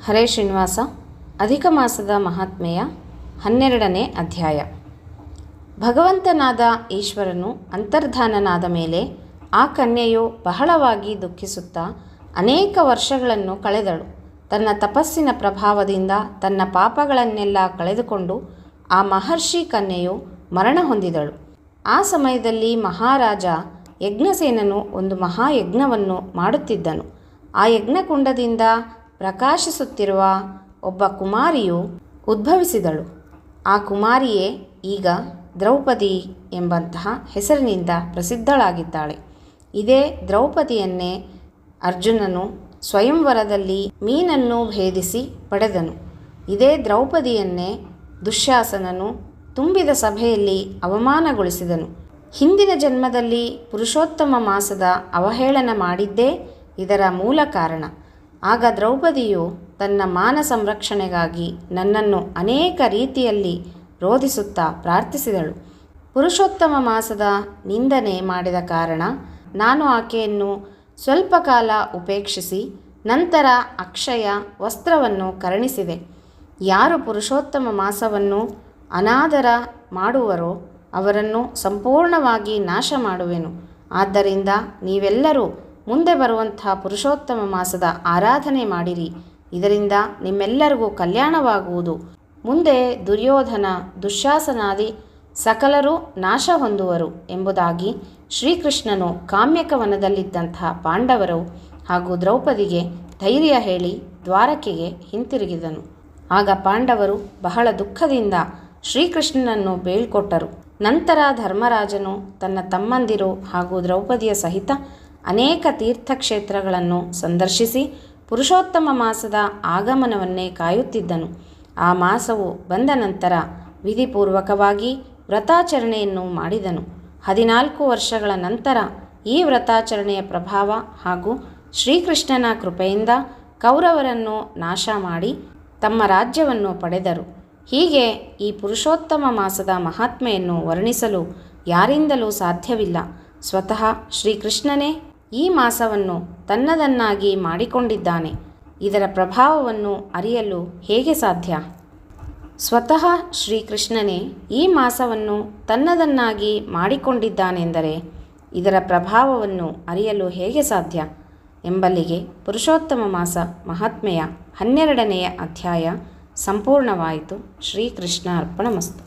ಹರೇ ಶ್ರೀನಿವಾಸ. ಅಧಿಕ ಮಾಸದ ಮಹಾತ್ಮೆಯ 12ನೇ ಅಧ್ಯಾಯ. ಭಗವಂತನಾದ ಈಶ್ವರನು ಅಂತರ್ಧಾನನಾದ ಮೇಲೆ ಆ ಕನ್ಯೆಯು ಬಹಳವಾಗಿ ದುಃಖಿಸುತ್ತಾ ಅನೇಕ ವರ್ಷಗಳನ್ನು ಕಳೆದಳು. ತನ್ನ ತಪಸ್ಸಿನ ಪ್ರಭಾವದಿಂದ ತನ್ನ ಪಾಪಗಳನ್ನೆಲ್ಲ ಕಳೆದುಕೊಂಡು ಆ ಮಹರ್ಷಿ ಕನ್ಯೆಯು ಮರಣ ಹೊಂದಿದಳು. ಆ ಸಮಯದಲ್ಲಿ ಮಹಾರಾಜ ಯಜ್ಞಸೇನನು ಒಂದು ಮಹಾಯಜ್ಞವನ್ನು ಮಾಡುತ್ತಿದ್ದನು. ಆ ಯಜ್ಞಕುಂಡದಿಂದ ಪ್ರಕಾಶಿಸುತ್ತಿರುವ ಒಬ್ಬ ಕುಮಾರಿಯು ಉದ್ಭವಿಸಿದಳು. ಆ ಕುಮಾರಿಯೇ ಈಗ ದ್ರೌಪದಿ ಎಂಬಂತಹ ಹೆಸರಿನಿಂದ ಪ್ರಸಿದ್ಧಳಾಗಿದ್ದಾಳೆ. ಇದೇ ದ್ರೌಪದಿಯನ್ನೇ ಅರ್ಜುನನು ಸ್ವಯಂವರದಲ್ಲಿ ಮೀನನ್ನು ಭೇದಿಸಿ ಪಡೆದನು. ಇದೇ ದ್ರೌಪದಿಯನ್ನೇ ದುಶ್ಯಾಸನನು ತುಂಬಿದ ಸಭೆಯಲ್ಲಿ ಅವಮಾನಗೊಳಿಸಿದನು. ಹಿಂದಿನ ಜನ್ಮದಲ್ಲಿ ಪುರುಷೋತ್ತಮ ಮಾಸದ ಅವಹೇಳನ ಮಾಡಿದ್ದೇ ಇದರ ಮೂಲ ಕಾರಣ. ಆಗ ದ್ರೌಪದಿಯು ತನ್ನ ಮಾನ ಸಂರಕ್ಷಣೆಗಾಗಿ ನನ್ನನ್ನು ಅನೇಕ ರೀತಿಯಲ್ಲಿ ರೋಧಿಸುತ್ತಾ ಪ್ರಾರ್ಥಿಸಿದಳು. ಪುರುಷೋತ್ತಮ ಮಾಸದ ನಿಂದನೆ ಮಾಡಿದ ಕಾರಣ ನಾನು ಆಕೆಯನ್ನು ಸ್ವಲ್ಪ ಕಾಲ ಉಪೇಕ್ಷಿಸಿ ನಂತರ ಅಕ್ಷಯ ವಸ್ತ್ರವನ್ನು ಕರುಣಿಸಿದೆ. ಯಾರು ಪುರುಷೋತ್ತಮ ಮಾಸವನ್ನು ಅನಾದರ ಮಾಡುವರೋ ಅವರನ್ನು ಸಂಪೂರ್ಣವಾಗಿ ನಾಶ ಮಾಡುವೆನು. ಆದ್ದರಿಂದ ನೀವೆಲ್ಲರೂ ಮುಂದೆ ಬರುವಂತಹ ಪುರುಷೋತ್ತಮ ಮಾಸದ ಆರಾಧನೆ ಮಾಡಿರಿ. ಇದರಿಂದ ನಿಮ್ಮೆಲ್ಲರಿಗೂ ಕಲ್ಯಾಣವಾಗುವುದು. ಮುಂದೆ ದುರ್ಯೋಧನ, ದುಶ್ಯಾಸನಾದಿ ಸಕಲರೂ ನಾಶ ಹೊಂದುವರು ಎಂಬುದಾಗಿ ಶ್ರೀಕೃಷ್ಣನು ಕಾಮ್ಯಕವನದಲ್ಲಿದ್ದಂತಹ ಪಾಂಡವರು ಹಾಗೂ ದ್ರೌಪದಿಗೆ ಧೈರ್ಯ ಹೇಳಿ ದ್ವಾರಕೆಗೆ ಹಿಂತಿರುಗಿದನು. ಆಗ ಪಾಂಡವರು ಬಹಳ ದುಃಖದಿಂದ ಶ್ರೀಕೃಷ್ಣನನ್ನು ಬೇಳ್ಕೊಟ್ಟರು. ನಂತರ ಧರ್ಮರಾಜನು ತನ್ನ ತಮ್ಮಂದಿರು ಹಾಗೂ ದ್ರೌಪದಿಯ ಸಹಿತ ಅನೇಕ ತೀರ್ಥಕ್ಷೇತ್ರಗಳನ್ನು ಸಂದರ್ಶಿಸಿ ಪುರುಷೋತ್ತಮ ಮಾಸದ ಆಗಮನವನ್ನೇ ಕಾಯುತ್ತಿದ್ದನು. ಆ ಮಾಸವು ಬಂದ ನಂತರ ವಿಧಿಪೂರ್ವಕವಾಗಿ ವ್ರತಾಚರಣೆಯನ್ನು ಮಾಡಿದನು. 14 ವರ್ಷಗಳ ನಂತರ ಈ ವ್ರತಾಚರಣೆಯ ಪ್ರಭಾವ ಹಾಗೂ ಶ್ರೀಕೃಷ್ಣನ ಕೃಪೆಯಿಂದ ಕೌರವರನ್ನು ನಾಶ ಮಾಡಿ ತಮ್ಮ ರಾಜ್ಯವನ್ನು ಪಡೆದರು. ಹೀಗೆ ಈ ಪುರುಷೋತ್ತಮ ಮಾಸದ ಮಹಾತ್ಮೆಯನ್ನು ವರ್ಣಿಸಲು ಯಾರಿಂದಲೂ ಸಾಧ್ಯವಿಲ್ಲ. ಸ್ವತಃ ಶ್ರೀಕೃಷ್ಣನೇ ಈ ಮಾಸವನ್ನು ತನ್ನದನ್ನಾಗಿ ಮಾಡಿಕೊಂಡಿದ್ದಾನೆ. ಇದರ ಪ್ರಭಾವವನ್ನು ಅರಿಯಲು ಹೇಗೆ ಸಾಧ್ಯ? ಸ್ವತಃ ಶ್ರೀಕೃಷ್ಣನೇ ಈ ಮಾಸವನ್ನು ತನ್ನದನ್ನಾಗಿ ಮಾಡಿಕೊಂಡಿದ್ದಾನೆಂದರೆ ಇದರ ಪ್ರಭಾವವನ್ನು ಅರಿಯಲು ಹೇಗೆ ಸಾಧ್ಯ ಎಂಬಲ್ಲಿಗೆ ಪುರುಷೋತ್ತಮ ಮಾಸ ಮಹಾತ್ಮೆಯ 12ನೇ ಅಧ್ಯಾಯ ಸಂಪೂರ್ಣವಾಯಿತು. ಶ್ರೀಕೃಷ್ಣ ಅರ್ಪಣಮಸ್ತು.